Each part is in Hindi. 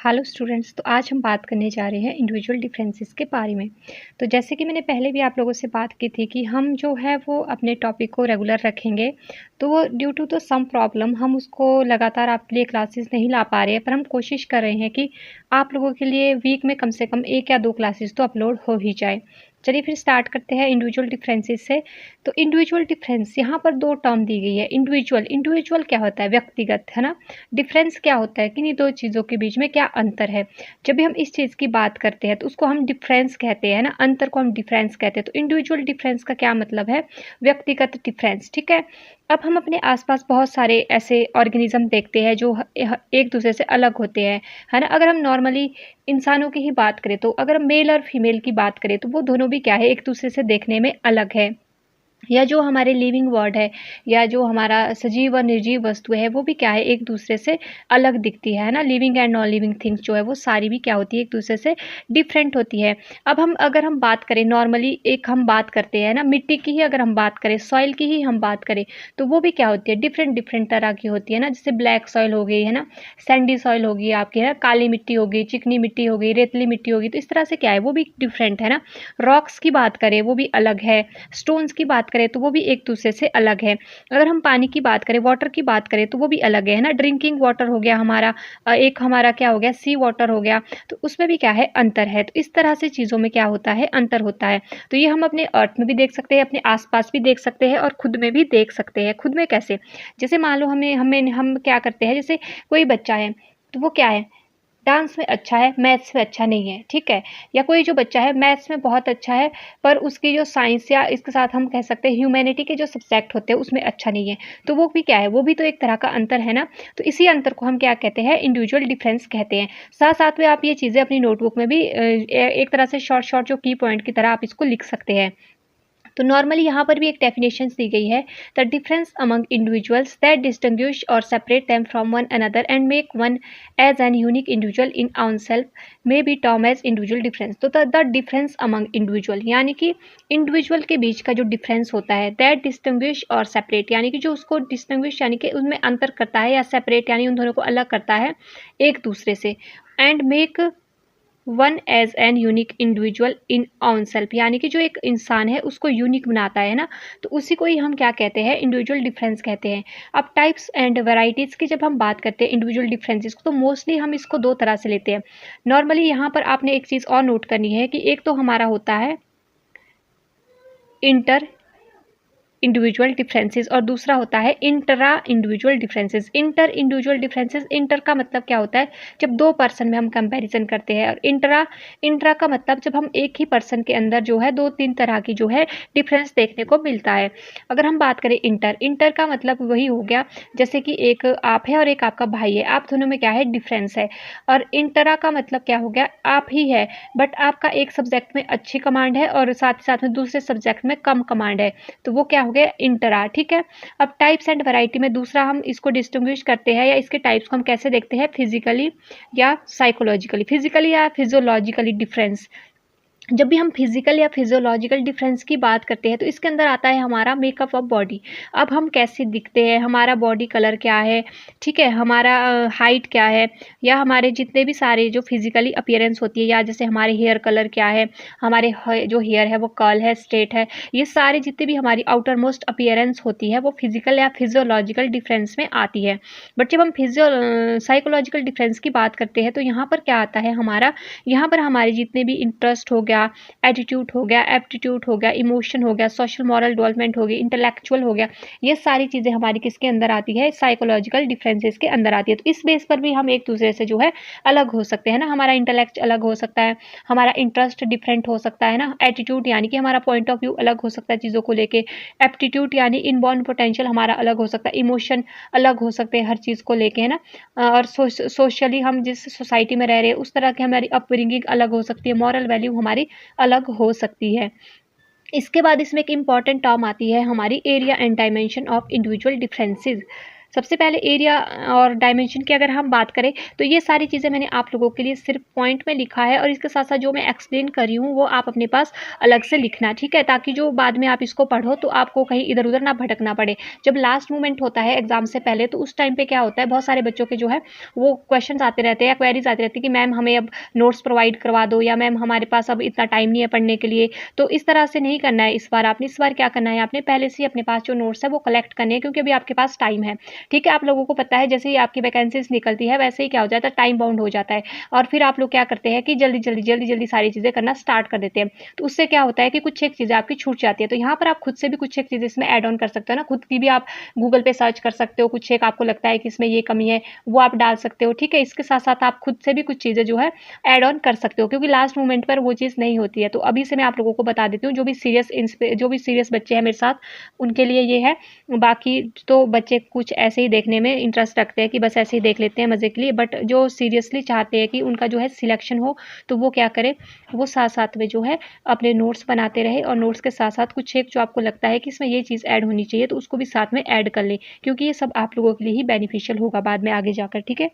Hello students. तो आज हम बात करने जा रहे हैं इंडिविजुअल डिफरेंसेस के बारे में। तो जैसे कि मैंने पहले भी आप लोगों से बात की थी कि हम जो है वो अपने टॉपिक को रेगुलर रखेंगे। तो वो ड्यू टू तो सम प्रॉब्लम हम उसको लगातार आपके लिए क्लासेस नहीं ला पा रहे हैं, पर हम कोशिश कर रहे हैं कि आप लोगों के लिए वीक में कम से कम 1 या 2 क्लासेस तो अपलोड हो ही जाए। चलिए फिर स्टार्ट करते हैं इंडिविजुअल डिफरेंसेस से। तो इंडिविजुअल डिफरेंस यहाँ पर 2 टर्म दी गई है। इंडिविजुअल इंडिविजुअल क्या होता है? व्यक्तिगत, है ना? डिफरेंस क्या होता है? किन्हीं 2 चीज़ों के बीच में क्या अंतर है? जब भी हम इस चीज़ की बात करते हैं तो उसको हम डिफरेंस कहते हैं ना, अंतर को हम डिफरेंस कहते हैं। तो इंडिविजुअल डिफरेंस का क्या मतलब है? व्यक्तिगत डिफरेंस, ठीक है? अब हम अपने आसपास बहुत सारे ऐसे ऑर्गेनिज्म देखते हैं जो एक दूसरे से अलग होते हैं, है ना? अगर हम नॉर्मली इंसानों की ही बात करें तो अगर हम मेल और फीमेल की बात करें तो वो दोनों भी क्या है, एक दूसरे से देखने में अलग है। या जो हमारे लिविंग वर्ड है या जो हमारा सजीव और निर्जीव वस्तु है वो भी क्या है, एक दूसरे से अलग दिखती है ना। Living and non living things जो है वो सारी भी क्या होती है, एक दूसरे से डिफरेंट होती है। अब हम अगर हम बात करें नॉर्मली, एक हम बात करते हैं ना मिट्टी की ही, अगर हम बात करें सॉइल की ही हम बात करें तो वो भी क्या होती है, डिफरेंट डिफरेंट तरह की होती है ना। जैसे ब्लैक सॉइल हो गई, है ना, सैंडी सॉइल होगी आपकी, है ना, काली मिट्टी हो गई, चिकनी मिट्टी हो गई, रेतली मिट्टी होगी। तो इस तरह से क्या है, वो भी डिफरेंट है ना। रॉक्स की बात करें वो भी अलग है, स्टोन्स की बात करें तो वो भी एक दूसरे से अलग है। अगर हम पानी की बात करें, वाटर की बात करें तो वो भी अलग है ना। ड्रिंकिंग वाटर हो गया हमारा, एक हमारा क्या हो गया, सी वाटर हो गया। तो उसमें भी क्या है, अंतर है। तो इस तरह से चीज़ों में क्या होता है, अंतर होता है। तो ये हम अपने अर्थ में भी देख सकते हैं, अपने आसपास भी देख सकते हैं और खुद में भी देख सकते हैं। खुद में कैसे? जैसे मान लो हमें हमें हम क्या करते हैं, जैसे कोई बच्चा है तो वो क्या है, डांस में अच्छा है, मैथ्स में अच्छा नहीं है, ठीक है? या कोई जो बच्चा है मैथ्स में बहुत अच्छा है, पर उसकी जो साइंस या इसके साथ हम कह सकते हैं ह्यूमैनिटी के जो सब्जेक्ट होते हैं उसमें अच्छा नहीं है। तो वो भी क्या है, वो भी तो एक तरह का अंतर है ना। तो इसी अंतर को हम क्या कहते हैं, इंडिविजुअल डिफरेंस कहते हैं। साथ-साथ में आप ये चीज़ें अपनी नोटबुक में भी एक तरह से शॉर्ट शॉर्ट जो की पॉइंट की तरह आप इसको लिख सकते हैं। तो नॉर्मली यहाँ पर भी एक डेफिनेशन दी गई है, the difference among individuals that distinguish और separate them from one another and make one as an unique individual in own self may be term as individual difference. तो द डिफरेंस अमंग इंडिविजुअल यानी कि इंडिविजुअल के बीच का जो डिफरेंस होता है, दैट डिस्टिंग्विश और सेपरेट यानी कि जो उसको डिस्टिंग्विश यानी कि उनमें अंतर करता है, या सेपरेट यानी उन दोनों को अलग करता है एक दूसरे से, and make one as an unique individual in on self यानी कि जो एक इंसान है उसको यूनिक बनाता है ना। तो उसी को ही हम क्या कहते हैं, इंडिविजुअल डिफरेंस कहते हैं। अब टाइप्स एंड वेराइटीज़ की जब हम बात करते हैं इंडिविजुअल डिफरेंसेस को, तो मोस्टली हम इसको 2 तरह से लेते हैं। नॉर्मली यहाँ पर आपने एक चीज़ और नोट करनी है कि एक तो हमारा होता है इंटर इंडिविजुअल डिफरेंसेस और दूसरा होता है intra individual differences. Inter individual differences, inter का मतलब क्या होता है, जब 2 पर्सन में हम कंपैरिजन करते हैं। और इंट्रा इंट्रा का मतलब जब हम एक ही पर्सन के अंदर जो है 2-3 तरह की जो है डिफरेंस देखने को मिलता है। अगर हम बात करें इंटर, इंटर का मतलब वही हो गया जैसे कि एक आप है और एक आपका भाई है, आप दोनों में क्या है, डिफरेंस है। और इंट्रा का मतलब क्या हो गया, आप ही है बट आपका एक सब्जेक्ट में अच्छी कमांड है और साथ ही साथ में दूसरे सब्जेक्ट में कम कमांड है, तो वो क्या हो गया, इंटरा, ठीक है। अब टाइप्स एंड वैरायटी में दूसरा हम इसको डिस्टिंग्विश करते हैं, या इसके टाइप्स को हम कैसे देखते हैं, फिजिकली या साइकोलॉजिकली, फिजिकली या फिजियोलॉजिकली डिफरेंस। जब भी हम फिजिकल या फिजियोलॉजिकल डिफरेंस की बात करते हैं तो इसके अंदर आता है हमारा मेकअप ऑफ बॉडी। अब हम कैसे दिखते हैं, हमारा बॉडी कलर क्या है, ठीक है, हमारा हाइट क्या है, या हमारे जितने भी सारे जो फिजिकली अपीयरेंस होती है, या जैसे हमारे हेयर कलर क्या है, हमारे जो हेयर है वो कर्ल है, स्ट्रेट है, ये सारे जितने भी हमारी आउटर मोस्ट अपीयरेंस होती है वो फिजिकल या फिजियोलॉजिकल डिफरेंस में आती है। बट जब हम साइकोलॉजिकल डिफरेंस की बात करते हैं तो यहाँ पर क्या आता है हमारा, यहाँ पर हमारे जितने भी इंटरेस्ट हो गया, एटीट्यूड हो गया, एप्टीट्यूड हो गया, इमोशन हो गया, सोशल मॉरल डेवलपमेंट हो गई, इंटेलेक्चुअल हो गया, ये सारी चीज़ें हमारी किसके अंदर आती है, साइकोलॉजिकल डिफरेंसेस के अंदर आती है। तो इस बेस पर भी हम एक दूसरे से जो है अलग हो सकते हैं ना। हमारा इंटेलेक्ट अलग हो सकता है, हमारा इंटरेस्ट डिफरेंट हो सकता है ना, एटीट्यूड यानी कि हमारा पॉइंट ऑफ व्यू अलग हो सकता है चीज़ों को लेके, एप्टीट्यूड यानी इनबॉर्न पोटेंशियल हमारा अलग हो सकता है, इमोशन अलग हो सकते हैं हर चीज़ को लेके, है ना। और सोशली हम जिस सोसाइटी में रह रहे हैं उस तरह की हमारी अपब्रिंगिंग अलग हो सकती है, मॉरल वैल्यू हमारी अलग हो सकती है। इसके बाद इसमें एक इम्पॉर्टेंट टर्म आती है हमारी area and dimension of individual differences. सबसे पहले एरिया और डायमेंशन की अगर हम बात करें तो ये सारी चीज़ें मैंने आप लोगों के लिए सिर्फ पॉइंट में लिखा है, और इसके साथ साथ जो मैं एक्सप्लेन कर रही हूँ वो आप अपने पास अलग से लिखना, ठीक है, ताकि जो बाद में आप इसको पढ़ो तो आपको कहीं इधर उधर ना भटकना पड़े। जब लास्ट मोमेंट होता है एग्जाम से पहले, तो उस टाइम पे क्या होता है, बहुत सारे बच्चों के जो है वो क्वेश्चन आते रहते हैं या क्वेरीज आती रहती है कि मैम हमें अब नोट्स प्रोवाइड करवा दो, या मैम हमारे पास अब इतना टाइम नहीं है पढ़ने के लिए। तो इस तरह से नहीं करना है इस बार। आपने इस बार क्या करना है, आपने पहले से ही अपने पास जो नोट्स है वो कलेक्ट करने हैं, क्योंकि अभी आपके पास टाइम है, ठीक है। आप लोगों को पता है जैसे ही आपकी वैकेंसीज निकलती है वैसे ही क्या हो जाता है, टाइम बाउंड हो जाता है, और फिर आप लोग क्या करते हैं कि जल्दी जल्दी जल्दी जल्दी सारी चीज़ें करना स्टार्ट कर देते हैं। तो उससे क्या होता है कि कुछ एक चीज़ें आपकी छूट जाती है। तो यहाँ पर आप खुद से भी कुछ एक चीज़ें इसमें ऐड ऑन कर सकते हो ना, खुद की भी आप गूगल पे सर्च कर सकते हो, कुछ एक आपको लगता है कि इसमें ये कमी है वो आप डाल सकते हो, ठीक है। इसके साथ साथ आप खुद से भी कुछ चीज़ें जो है ऐड ऑन कर सकते हो, क्योंकि लास्ट मोमेंट पर वो चीज़ नहीं होती है। तो अभी से मैं आप लोगों को बता देती हूँ, जो भी सीरियस बच्चे हैं मेरे साथ उनके लिए ये है। बाकी तो बच्चे कुछ ऐसे ही देखने में इंटरेस्ट रखते हैं कि बस ऐसे ही देख लेते हैं मज़े के लिए, बट जो सीरियसली चाहते हैं कि उनका जो है सिलेक्शन हो, तो वो क्या करें, वो साथ साथ में जो है अपने नोट्स बनाते रहे, और नोट्स के साथ साथ कुछ एक जो आपको लगता है कि इसमें ये चीज़ ऐड होनी चाहिए तो उसको भी साथ में ऐड कर लें, क्योंकि ये सब आप लोगों के लिए ही बेनिफिशियल होगा बाद में आगे जाकर, ठीक है।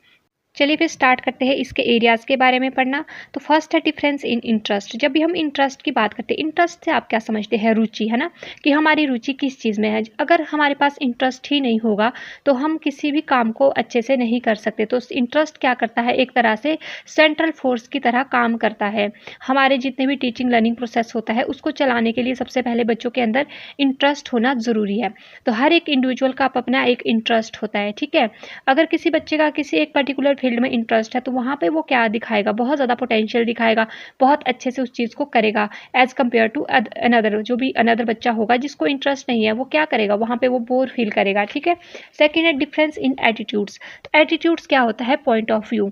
चलिए फिर स्टार्ट करते हैं इसके एरियाज़ के बारे में पढ़ना। तो फर्स्ट है डिफरेंस इन इंटरेस्ट। जब भी हम इंटरेस्ट की बात करते हैं, इंटरेस्ट से आप क्या समझते हैं, रुचि, है ना, कि हमारी रुचि किस चीज़ में है। अगर हमारे पास इंटरेस्ट ही नहीं होगा तो हम किसी भी काम को अच्छे से नहीं कर सकते। तो इंटरेस्ट क्या करता है, एक तरह से सेंट्रल फोर्स की तरह काम करता है। हमारे जितने भी टीचिंग लर्निंग प्रोसेस होता है उसको चलाने के लिए सबसे पहले बच्चों के अंदर इंटरेस्ट होना ज़रूरी है। तो हर एक इंडिविजुअल का अपना एक इंटरेस्ट होता है, ठीक है। अगर किसी बच्चे का किसी एक पर्टिकुलर फील्ड में इंटरेस्ट है तो वहाँ पे वो क्या दिखाएगा, बहुत ज़्यादा पोटेंशियल दिखाएगा, बहुत अच्छे से उस चीज़ को करेगा, एज़ कम्पेयर टू अनदर, जो भी अनदर बच्चा होगा जिसको इंटरेस्ट नहीं है वो क्या करेगा, वहाँ पे वो बोर फील करेगा, ठीक है। सेकेंड है डिफरेंस इन एटीट्यूड्स। तो एटीट्यूड्स क्या होता है, पॉइंट ऑफ व्यू।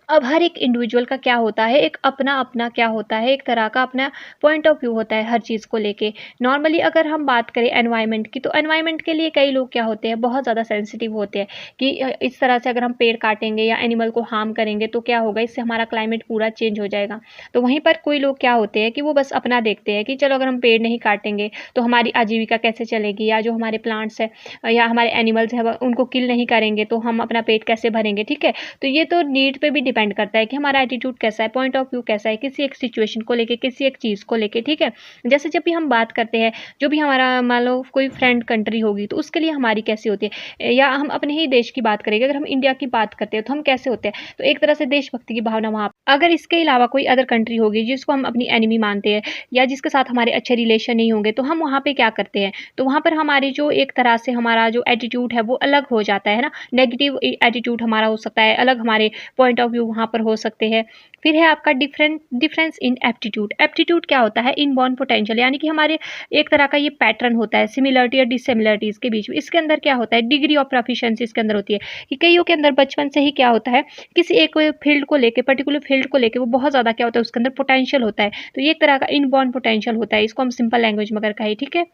अब हर एक इंडिविजुअल का क्या होता है, एक अपना अपना क्या होता है, एक तरह का अपना पॉइंट ऑफ व्यू होता है हर चीज़ को लेके। नॉर्मली अगर हम बात करें एनवायरनमेंट की, तो एनवायरनमेंट के लिए कई लोग क्या होते हैं, बहुत ज़्यादा सेंसिटिव होते हैं कि इस तरह से अगर हम पेड़ काटेंगे या एनिमल को हार्म करेंगे तो क्या होगा, इससे हमारा क्लाइमेट पूरा चेंज हो जाएगा। तो वहीं पर कोई लोग क्या होते हैं कि वो बस अपना देखते हैं कि चलो अगर हम पेड़ नहीं काटेंगे तो हमारी आजीविका कैसे चलेगी, या जो हमारे प्लांट्स है या हमारे एनिमल्स हैं उनको किल नहीं करेंगे तो हम अपना पेट कैसे भरेंगे, ठीक है। तो ये तो नीड पे भी डिपेंड करता है कि हमारा एटीट्यूड कैसा है, पॉइंट ऑफ व्यू कैसा है किसी एक सिचुएशन को लेके, किसी एक चीज़ को लेके, ठीक है। जैसे जब भी हम बात करते हैं, जो भी हमारा मान लो कोई फ्रेंड कंट्री होगी तो उसके लिए हमारी कैसी होती है, या हम अपने ही देश की बात करेंगे, अगर हम इंडिया की बात करते हैं तो हम कैसे होते हैं, तो एक तरह से देशभक्ति की भावना वहाँ। अगर इसके अलावा कोई अदर कंट्री होगी जिसको हम अपनी एनिमी मानते हैं या जिसके साथ हमारे अच्छे रिलेशन नहीं होंगे, तो हम वहाँ पे क्या करते हैं, तो वहाँ पर हमारी जो एक तरह से हमारा जो एटीट्यूड है वो अलग हो जाता है ना, नेगेटिव एटीट्यूड हमारा हो सकता है, अलग हमारे पॉइंट ऑफ व्यू वहाँ पर हो सकते हैं। फिर है आपका डिफरेंस इन एप्टीट्यूड। एप्टीट्यूड क्या होता है, इनबॉर्न पोटेंशियल, यानी कि हमारे एक तरह का ये पैटर्न होता है सिमिलरिटी और डिसिमिलरिटीज़ के बीच में। इसके अंदर क्या होता है, डिग्री ऑफ प्रोफिशिएंसी इसके अंदर होती है कि कईयों के अंदर बचपन से ही क्या होता है, किसी एक फील्ड को लेके, पर्टिकुलर फील्ड को लेके वो बहुत ज़्यादा क्या होता है, उसके अंदर पोटेंशियल होता है। तो ये एक तरह का इनबॉर्न पोटेंशियल होता है, इसको हम सिंपल लैंग्वेज में अगर कहें, ठीक है।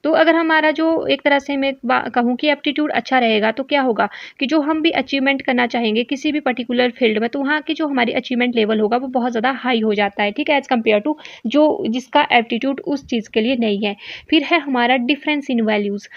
तो अगर हमारा जो एक तरह से मैं कहूँ कि एप्टीट्यूड अच्छा रहेगा तो क्या होगा कि जो हम भी अचीवमेंट करना चाहेंगे किसी भी पर्टिकुलर फील्ड में, तो वहाँ की जो हमारी अचीवमेंट लेवल होगा वो बहुत ज़्यादा हाई हो जाता है, ठीक है, एज़ कम्पेयर टू जो जिसका एप्टीट्यूड उस चीज़ के लिए नहीं है। फिर है हमारा डिफरेंस इन वैल्यूज़।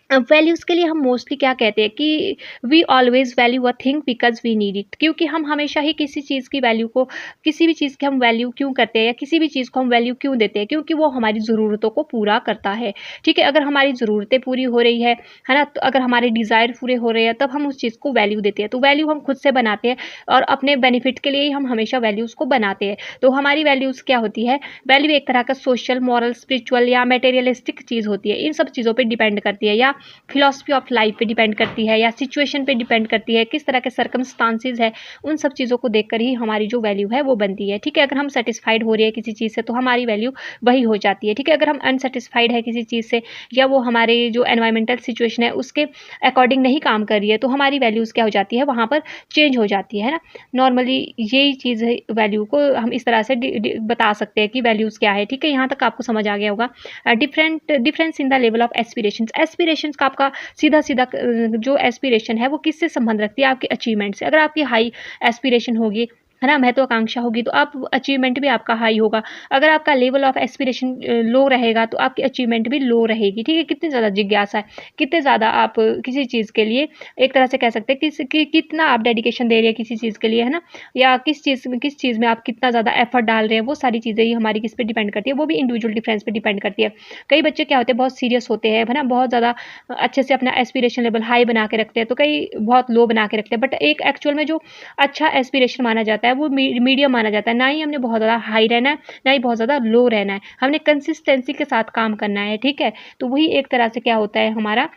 वैल्यूज़ के लिए हम मोस्टली क्या कहते हैं कि we always value a thing because we need it, क्योंकि हम हमेशा ही किसी चीज़ की वैल्यू को, किसी भी चीज़ की हम वैल्यू क्यों करते हैं या किसी भी चीज़ को हम वैल्यू क्यों देते हैं, क्योंकि वो हमारी ज़रूरतों को पूरा करता है, ठीक है। अगर हमारी ज़रूरतें पूरी हो रही है ना, तो अगर हमारे डिज़ायर पूरे हो रहे हैं तब हम उस चीज़ को वैल्यू देते हैं। तो वैल्यू हम खुद से बनाते हैं और अपने बेनिफिट के लिए ही हम हमेशा वैल्यूज़ को बनाते हैं। तो हमारी वैल्यूज़ क्या होती है, वैल्यू एक तरह का सोशल, मॉरल, स्पिरिचुअल या मटेरियलिस्टिक चीज़ होती है, इन सब चीज़ों पर डिपेंड करती है, या फिलॉसफी ऑफ लाइफ पे डिपेंड करती है, या सिचुएशन पे डिपेंड करती है, किस तरह के सर्कमस्टांसेस है, उन सब चीज़ों को देखकर ही हमारी जो वैल्यू है वो बनती है, ठीक है। अगर हम सेटिस्फाइड हो रही है किसी चीज़ से तो हमारी वैल्यू वही हो जाती है, ठीक है। अगर हम अनसेटिस्फाइड है किसी चीज़ से, या वो हमारे जो एनवायरमेंटल सिचुएशन है उसके अकॉर्डिंग नहीं काम कर रही है, तो हमारी वैल्यूज़ क्या हो जाती है, वहाँ पर चेंज हो जाती है ना। नॉर्मली यही चीज़ है, वैल्यू को हम इस तरह से बता सकते हैं कि वैल्यूज़ क्या है, ठीक है। यहाँ तक आपको समझ आ गया होगा। Difference in the level of aspirations. Aspirations का आपका सीधा सीधा जो एस्पिरेशन है वो किससे संबंध रखती है, आपके अचीवमेंट से। अगर आपकी हाई एस्पिरेशन होगी, है ना, महत्वाकांक्षा होगी तो आप अचीवमेंट भी आपका हाई होगा। अगर आपका लेवल ऑफ एस्पिरेशन लो रहेगा तो आपकी अचीवमेंट भी लो रहेगी, ठीक है। कितनी ज़्यादा जिज्ञासा है, कितने ज़्यादा आप किसी चीज़ के लिए एक तरह से कह सकते हैं कितना आप डेडिकेशन दे रहे हैं किसी चीज़ के लिए, है ना, या किस चीज़ में आप कितना ज़्यादा एफर्ट डाल रहे हैं, वो सारी चीज़ें ही हमारी किस पे डिपेंड करती है, वो भी इंडिविजुअल डिफरेंस पे डिपेंड करती है। कई बच्चे क्या होते हैं, बहुत सीरियस होते हैं, है ना, बहुत ज़्यादा अच्छे से अपना एस्पिरेशन लेवल हाई बना के रखते हैं, तो कई बहुत लो बना के रखते हैं। बट एक एक्चुअल में जो अच्छा एस्पिरेशन माना जाता है वो मीडियम माना जाता है। ना ही हमने बहुत ज़्यादा हाई रहना है, ना ही बहुत ज़्यादा लो रहना है। हमने कंसिस्टेंसी के साथ काम करना है, ठीक है। तो वही एक तरह से क्या होता है, हमारा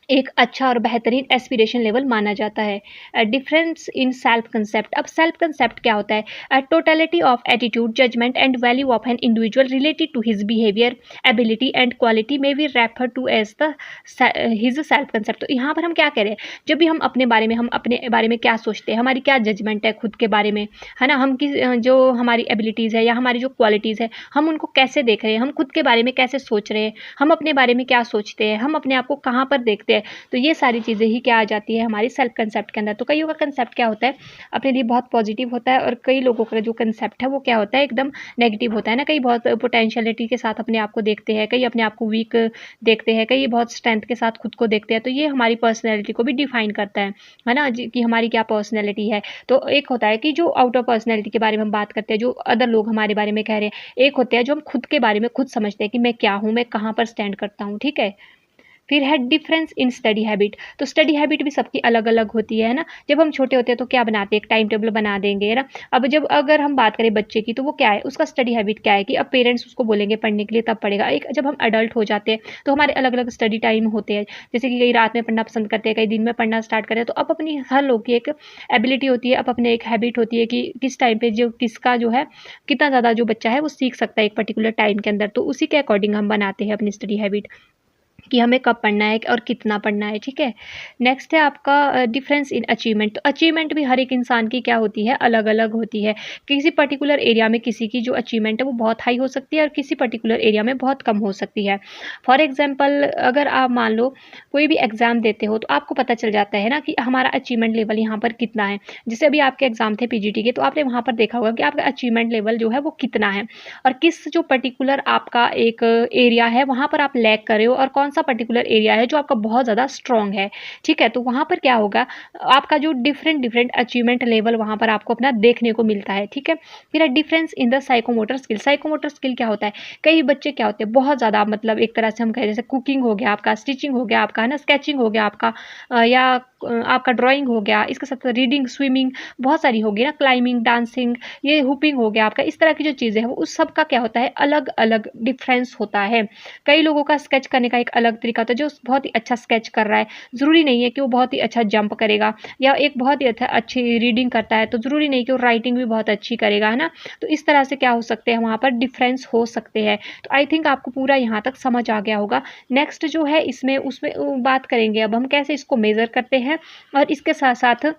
एक अच्छा और बेहतरीन एस्पिरेशन लेवल माना जाता है। Difference in self concept. अब सेल्फ कंसेप्ट क्या होता है, totality of attitude, judgement and value of an individual related to his behaviour, ability and quality में भी refer to as the his self concept. तो यहाँ पर हम क्या कह रहे हैं, जब भी हम अपने बारे में क्या सोचते हैं, हमारी क्या जजमेंट है खुद के बारे में, है ना, हम जो हमारी एबिलिटीज़ है या हमारी जो क्वालिटीज़ है, हम उनको कैसे देख रहे हैं, हम खुद के बारे में कैसे सोच रहे हैं, हम अपने बारे में क्या सोचते हैं, हम अपने आप को कहाँ पर देखते हैं। तो ये सारी चीज़ें ही क्या आ जाती है हमारी सेल्फ कंसेप्ट के अंदर। तो कईयों का कंसेप्ट क्या होता है, अपने लिए बहुत पॉजिटिव होता है, और कई लोगों का जो कंसेप्ट है वो क्या होता है, एकदम नेगेटिव होता है ना। कई बहुत पोटेंशियलिटी के साथ अपने आप को देखते हैं, कई अपने आप को वीक देखते हैं, कई बहुत स्ट्रेंथ के साथ खुद को देखते हैं। तो ये हमारी पर्सनैलिटी को भी डिफाइन करता है ना, कि हमारी क्या पर्सनैलिटी है। तो एक होता है कि जो आउटर पर्सनैलिटी के बारे में हम बात करते हैं, जो अदर लोग हमारे बारे में कह रहे हैं। एक होता है जो हम खुद के बारे में खुद समझते हैं कि मैं क्या हूँ, मैं कहाँ पर स्टैंड करता हूँ, ठीक है। फिर है डिफरेंस इन स्टडी हैबिट। तो स्टडी हैबिट भी सबकी अलग-अलग होती है ना। जब हम छोटे होते हैं तो क्या बनाते हैं, एक टाइम टेबल बना देंगे, है ना। अब अगर हम बात करें बच्चे की, तो वो क्या है, उसका स्टडी हैबिट क्या है कि अब पेरेंट्स उसको बोलेंगे पढ़ने के लिए तब पढ़ेगा। एक जब हम एडल्ट हो जाते हैं तो हमारे अलग-अलग स्टडी टाइम होते हैं। जैसे कि कई रात में पढ़ना पसंद करते हैं, कई दिन में पढ़ना स्टार्ट करें। तो अब अपनी हर लोग की एक एबिलिटी होती है, अब अपने एक हैबिट होती है कि किस टाइम पे जो किसका जो है, कितना ज़्यादा जो बच्चा है वो सीख सकता है एक पर्टिकुलर टाइम के अंदर। तो उसी के अकॉर्डिंग हम बनाते हैं अपनी स्टडी हैबिट कि हमें कब पढ़ना है और कितना पढ़ना है, ठीक है। नेक्स्ट है आपका डिफरेंस इन अचीवमेंट। तो अचीवमेंट भी हर एक इंसान की क्या होती है, अलग-अलग होती है। किसी पर्टिकुलर एरिया में किसी की जो अचीवमेंट है वो बहुत हाई हो सकती है और किसी पर्टिकुलर एरिया में बहुत कम हो सकती है। फॉर एग्ज़ाम्पल, अगर आप मान लो कोई भी एग्ज़ाम देते हो तो आपको पता चल जाता है ना कि हमारा अचीवमेंट लेवल यहाँ पर कितना है। जैसे अभी आपके एग्ज़ाम थे पीजीटी के, तो आपने वहाँ पर देखा होगा कि आपका अचीवमेंट लेवल जो है वो कितना है, और किस जो पर्टिकुलर आपका एक एरिया है वहाँ पर आप लैग कर रहे हो, और कौन-सा पर्टिकुलर एरिया है जो आपका बहुत ज़्यादा स्ट्रॉन्ग है, ठीक है? तो वहाँ पर क्या होगा, आपका जो डिफरेंट अचीवमेंट लेवल वहाँ पर आपको अपना देखने को मिलता है, ठीक है? फिर है difference in the psychomotor skill. Psychomotor skill क्या होता है? कई बच्चे क्या होते हैं, बहुत ज़्यादा मतलब एक तरह से हम कहें, जैसे कुकिंग हो गया आपका, स्टिचिंग हो गया आपका, है ना, स्केचिंग हो गया आपका, या आपका ड्राइंग हो गया, इसके साथ रीडिंग, स्विमिंग, बहुत सारी होगी ना, क्लाइंबिंग, डांसिंग, ये हुपिंग हो गया आपका। इस तरह की जो चीज़ें हैं, उस सब का क्या होता है, अलग-अलग डिफरेंस होता है। कई लोगों का स्केच करने का एक अलग तरीका होता है, जो बहुत ही अच्छा स्केच कर रहा है, ज़रूरी नहीं है कि वो बहुत ही अच्छा जंप करेगा, या एक बहुत ही अच्छी रीडिंग करता है, तो ज़रूरी नहीं कि वो राइटिंग भी बहुत अच्छी करेगा, है ना। तो इस तरह से क्या हो सकते हैं, वहाँ पर डिफरेंस हो सकते हैं। तो आई थिंक आपको पूरा यहाँ तक समझ आ गया होगा। नेक्स्ट जो है इसमें उसमें बात करेंगे अब हम कैसे इसको मेज़र करते हैं, और इसके साथ-साथ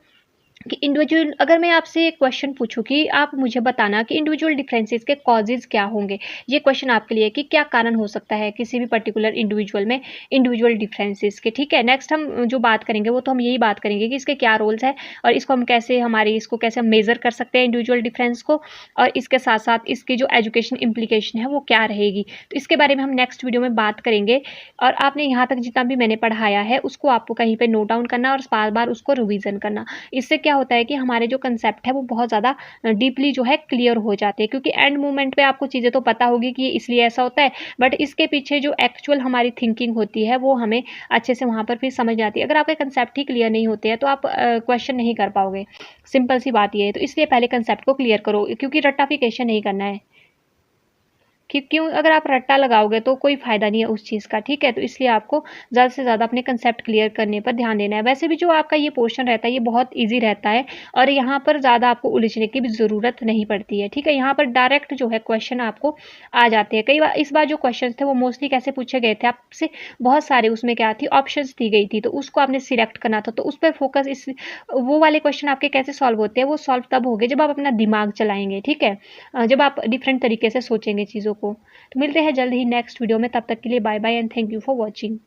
कि इंडिविजुअल, अगर मैं आपसे एक क्वेश्चन पूछूं कि आप मुझे बताना कि इंडिविजुअल डिफरेंसेस के कॉजेज़ क्या होंगे, ये क्वेश्चन आपके लिए कि क्या कारण हो सकता है किसी भी पर्टिकुलर इंडिविजुअल में इंडिविजुअल डिफरेंसेस के, ठीक है। नेक्स्ट हम जो बात करेंगे वो तो हम यही बात करेंगे कि इसके क्या रोल्स हैं, और इसको कैसे हम मेज़र कर सकते हैं इंडिविजुअल डिफरेंस को, और इसके साथ साथ इसकी जो एजुकेशन इम्प्लीकेशन है वो क्या रहेगी। तो इसके बारे में हम नेक्स्ट वीडियो में बात करेंगे। और आपने यहाँ तक जितना भी मैंने पढ़ाया है उसको आपको कहीं पर नोट डाउन करना और बार बार उसको रिविज़न करना। इससे क्या होता है कि हमारे जो कंसेप्ट है वो बहुत ज़्यादा डीपली जो है क्लियर हो जाते हैं, क्योंकि एंड मोमेंट पे आपको चीज़ें तो पता होगी कि इसलिए ऐसा होता है, बट इसके पीछे जो एक्चुअल हमारी थिंकिंग होती है वो हमें अच्छे से वहाँ पर फिर समझ आती है। अगर आपके कंसेप्ट ही क्लियर नहीं होते हैं तो आप क्वेश्चन नहीं कर पाओगे, सिंपल सी बात ये है। तो इसलिए पहले कंसेप्ट को क्लियर करो, क्योंकि रट्टाफिकेशन नहीं करना है। क्यों, अगर आप रट्टा लगाओगे तो कोई फ़ायदा नहीं है उस चीज़ का, ठीक है। तो इसलिए आपको ज़्यादा से ज़्यादा अपने कंसेप्ट क्लियर करने पर ध्यान देना है। वैसे भी जो आपका ये पोर्शन रहता है ये बहुत ईज़ी रहता है, और यहाँ पर ज़्यादा आपको उलझने की भी ज़रूरत नहीं पड़ती है, ठीक है। यहाँ पर डायरेक्ट जो है क्वेश्चन आपको आ जाते हैं। कई बार इस बार जो क्वेश्चन थे वो मोस्टली कैसे पूछे गए थे आपसे, बहुत सारे उसमें क्या थी, ऑप्शंस दी गई थी, तो उसको आपने सिलेक्ट करना था। तो उस पर फोकस, इस वो वाले क्वेश्चन आपके कैसे सॉल्व होते हैं, वो सॉल्व तब होंगे जब आप अपना दिमाग चलाएँगे, ठीक है। जब आप डिफरेंट तरीके से सोचेंगे चीज़ों को। तो मिलते हैं जल्द ही नेक्स्ट वीडियो में, तब तक के लिए bye bye and thank you for watching.